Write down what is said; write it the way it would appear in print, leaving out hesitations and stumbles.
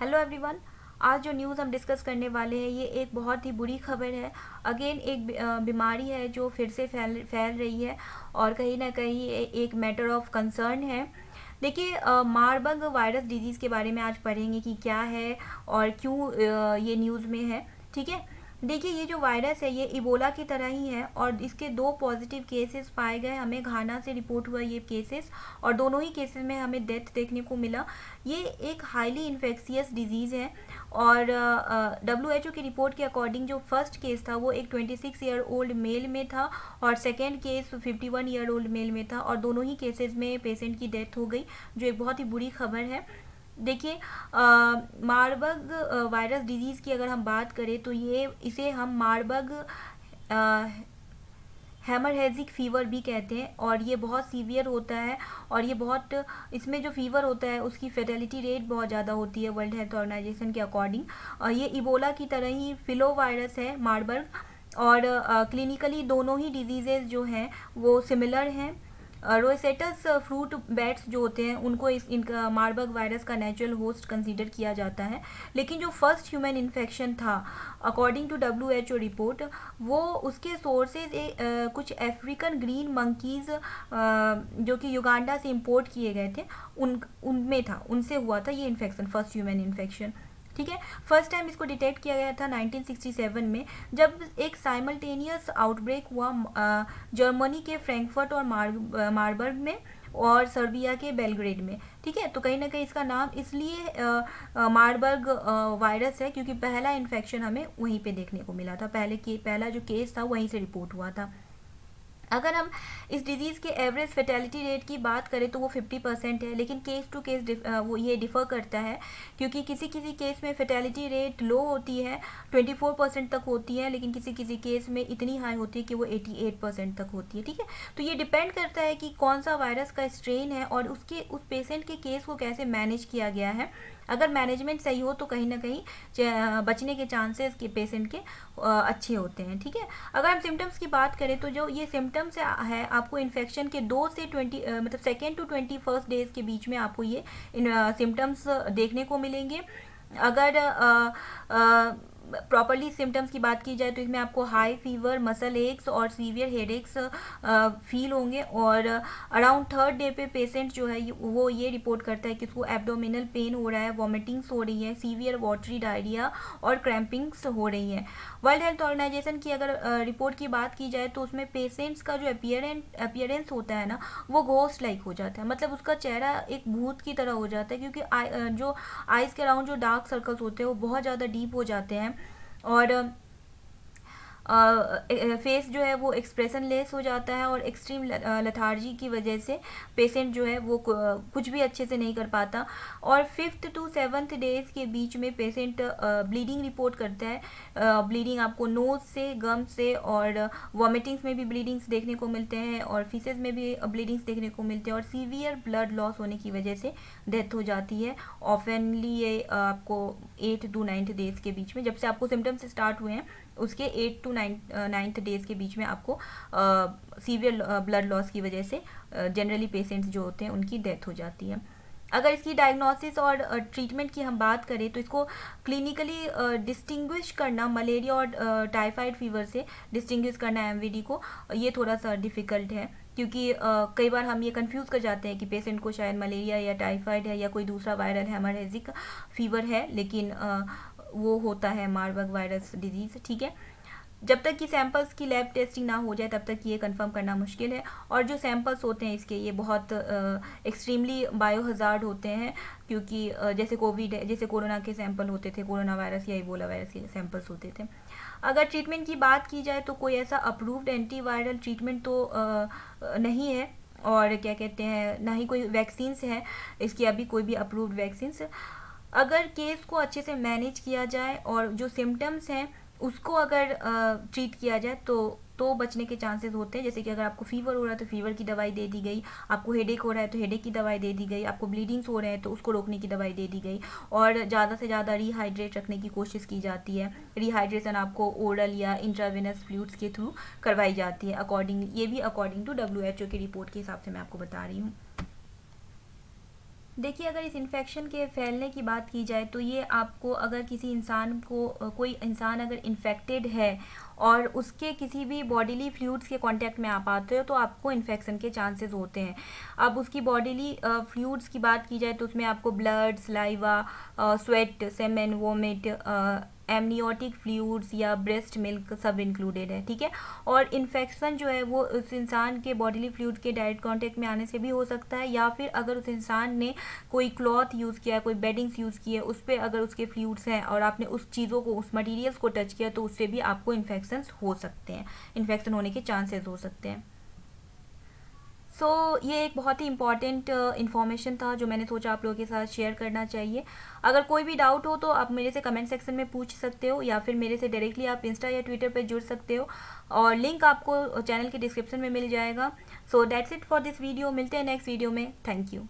Hello everyone. आज जो news हम डिस्कस करने वाले हैं ये एक बहुत ही बुरी खबर है। अगेन एक बीमारी है जो फिर से फैल रही है और कहीं ना कहीं एक मैटर ऑफ कंसर्न है। देखिए, मारबर्ग वायरस डिजीज़ के बारे में आज पढ़ेंगे कि क्या है और क्यों ये न्यूज़ में है। ठीक है। देखिए, ये जो वायरस है ये इबोला की तरह ही है और इसके 2 पॉजिटिव केसेस पाए गए। हमें घाना से रिपोर्ट हुआ ये केसेस और दोनों ही केसेस में हमें डेथ देखने को मिला। ये एक हाईली इन्फेक्शियस डिजीज़ है और WHO की रिपोर्ट के अकॉर्डिंग जो फर्स्ट केस था वो एक 26 ईयर ओल्ड मेल में था और second case 51 year old mail में था और दोनों ही केसेस में पेशेंट की डेथ हो गई, जो एक बहुत ही बुरी खबर है। देखिए, मारबर्ग वायरस डिजीज़ की अगर हम बात करें तो इसे हम मारबर्ग हेमरहेजिक फीवर भी कहते हैं और ये बहुत सीवियर होता है और ये बहुत इसमें जो फीवर होता है उसकी फेटेलिटी रेट बहुत ज़्यादा होती है वर्ल्ड हेल्थ ऑर्गेनाइजेशन के अकॉर्डिंग। ये इबोला की तरह ही फिलो वायरस है मारबर्ग और क्लिनिकली दोनों ही डिजीज़ेज जो हैं वो सिमिलर हैं। रोसेटस फ्रूट बैट्स जो होते हैं उनको इनका मारबर्ग वायरस का नेचुरल होस्ट कंसीडर किया जाता है, लेकिन जो फर्स्ट ह्यूमन इन्फेक्शन था अकॉर्डिंग टू WHO रिपोर्ट वो उसके सोर्सेज कुछ अफ्रीकन ग्रीन मंकीज़ जो कि युगांडा से इंपोर्ट किए गए थे उनमें था, उनसे हुआ था ये इन्फेक्शन, फर्स्ट ह्यूमन इन्फेक्शन। ठीक है। फर्स्ट टाइम इसको डिटेक्ट किया गया था 1967 में जब एक साइमल्टेनियस आउटब्रेक हुआ जर्मनी के फ्रैंकफर्ट और मारबर्ग में और सर्बिया के बेलग्रेड में। ठीक है। तो कहीं ना कहीं इसका नाम इसलिए मारबर्ग वायरस है क्योंकि पहला इन्फेक्शन हमें वहीं पे देखने को मिला था, पहला जो केस था वहीं से रिपोर्ट हुआ था। अगर हम इस डिज़ीज़ के एवरेज फेटेलिटी रेट की बात करें तो वो 50% है, लेकिन केस टू केस वो ये डिफ़र करता है क्योंकि किसी किसी केस में फेटेलिटी रेट लो होती है, 24% तक होती है, लेकिन किसी किसी केस में इतनी हाई होती है कि वो 88% तक होती है। ठीक है। तो ये डिपेंड करता है कि कौन सा वायरस का स्ट्रेन है और उस पेशेंट के केस को कैसे मैनेज किया गया है। अगर मैनेजमेंट सही हो तो कहीं ना कहीं बचने के चांसेस के पेशेंट के अच्छे होते हैं। ठीक है। अगर हम सिम्टम्स की बात करें तो जो ये सिम्टम्स है आपको इन्फेक्शन के 2 से 20 मतलब सेकेंड टू 21 डेज के बीच में आपको ये सिम्टम्स देखने को मिलेंगे। अगर प्रॉपरली सिम्टम्स की बात की जाए तो इसमें आपको हाई फीवर, मसल एक्स और सीवियर हेडेक्स फील होंगे और अराउंड थर्ड डे पे पेशेंट जो है वो ये रिपोर्ट करता है कि उसको एब्डोमिनल पेन हो रहा है, वॉमिटिंग्स हो रही है, सीवियर वाटरी डायरिया और क्रैम्पिंग्स हो रही हैं। वर्ल्ड हेल्थ ऑर्गेनाइजेशन की अगर रिपोर्ट की बात की जाए तो उसमें पेशेंट्स का जो अपीयरेंस होता है ना वो घोस्ट लाइक हो जाता है, मतलब उसका चेहरा एक भूत की तरह हो जाता है क्योंकि जो आइज़ के अराउंड जो डार्क सर्कल्स होते हैं वो बहुत ज़्यादा डीप हो जाते हैं और फेस जो है वो एक्सप्रेशन लेस हो जाता है और एक्सट्रीम लेथार्जी की वजह से पेशेंट जो है वो कुछ भी अच्छे से नहीं कर पाता और 5th to 7th डेज के बीच में पेशेंट ब्लीडिंग रिपोर्ट करता है। ब्लीडिंग आपको नोज से, गम से और वॉमिटिंग्स में भी ब्लीडिंग्स देखने को मिलते हैं और फीसेस में भी ब्लीडिंग्स देखने को मिलते हैं और सीवियर ब्लड लॉस होने की वजह से डेथ हो जाती है। ऑफनली ये आपको 8 to 9th डेज के बीच में, जब से आपको सिम्टम्स स्टार्ट हुए हैं उसके 8 to 9th डेज के बीच में आपको सीवियर ब्लड लॉस की वजह से जनरली पेशेंट्स जो होते हैं उनकी डेथ हो जाती है। अगर इसकी डायग्नोसिस और ट्रीटमेंट की हम बात करें तो इसको क्लिनिकली डिस्टिंग्विश करना मलेरिया और टाइफाइड फीवर से डिस्टिंग्विश करना एमवीडी को, ये थोड़ा सा डिफ़िकल्ट है क्योंकि कई बार हम ये कंफ्यूज कर जाते हैं कि पेशेंट को शायद मलेरिया या टाइफाइड है या कोई दूसरा वायरल हेमरेजिक फीवर है, लेकिन वो होता है मारबर्ग वायरस डिजीज़। ठीक है। जब तक कि सैंपल्स की लैब टेस्टिंग ना हो जाए तब तक ये कंफर्म करना मुश्किल है और जो सैंपल्स होते हैं इसके ये बहुत एक्सट्रीमली बायो हज़ार्ड होते हैं क्योंकि जैसे कोविड है, जैसे कोरोना के सैंपल होते थे, कोरोना वायरस या इबोला वायरस के सैंपल्स होते थे। अगर ट्रीटमेंट की बात की जाए तो कोई ऐसा अप्रूव्ड एंटीवायरल ट्रीटमेंट तो नहीं है और क्या कहते हैं ना ही कोई वैक्सीन्स है इसकी, अभी कोई भी अप्रूव्ड वैक्सीन्स। अगर केस को अच्छे से मैनेज किया जाए और जो सिम्टम्स हैं उसको अगर ट्रीट किया जाए तो बचने के चांसेस होते हैं। जैसे कि अगर आपको फीवर हो रहा है तो फीवर की दवाई दे दी गई, आपको हेडेक हो रहा है तो हेडेक की दवाई दे दी गई, आपको ब्लीडिंग्स हो रहे हैं तो उसको रोकने की दवाई दे दी गई और ज़्यादा से ज़्यादा रिहाइड्रेट रखने की कोशिश की जाती है। रिहाइड्रेशन आपको ओरल या इंट्रावेनस फ्लूइड्स के थ्रू करवाई जाती है ये भी अकॉर्डिंग टू WHO की रिपोर्ट के हिसाब से मैं आपको बता रही हूँ। देखिए, अगर इस इन्फेक्शन के फैलने की बात की जाए तो ये आपको, अगर किसी इंसान को कोई इंसान अगर इन्फेक्टेड है और उसके किसी भी बॉडीली फ्लूइड्स के कांटेक्ट में आप आते हो तो आपको इन्फेक्शन के चांसेस होते हैं। अब उसकी बॉडीली फ्लूइड्स की बात की जाए तो उसमें आपको blood, saliva, sweat, semen, vomit, amniotic fluids या ब्रेस्ट मिल्क सब इंक्लूडेड है, ठीक है। और इन्फेक्शन जो है वो उस इंसान के बॉडीली फ्लूइड के डायरेक्ट कांटेक्ट में आने से भी हो सकता है, या फिर अगर उस इंसान ने कोई क्लॉथ यूज़ किया है, कोई बेडिंग्स यूज़ की है, उस पर अगर उसके फ्लूइड्स हैं और आपने उस चीज़ों को, उस मटेरियल्स को टच किया तो उससे भी आपको इन्फेक्शंस हो सकते हैं, इन्फेक्शन होने के चांसेस हो सकते हैं। सो ये एक बहुत ही इंपॉर्टेंट इन्फॉर्मेशन था जो मैंने सोचा आप लोगों के साथ शेयर करना चाहिए। अगर कोई भी डाउट हो तो आप मेरे से कमेंट सेक्शन में पूछ सकते हो, या फिर मेरे से डायरेक्टली आप इंस्टा या ट्विटर पे जुड़ सकते हो, और लिंक आपको चैनल के डिस्क्रिप्शन में मिल जाएगा। So that's it for this video. मिलते हैं नेक्स्ट वीडियो में। Thank you.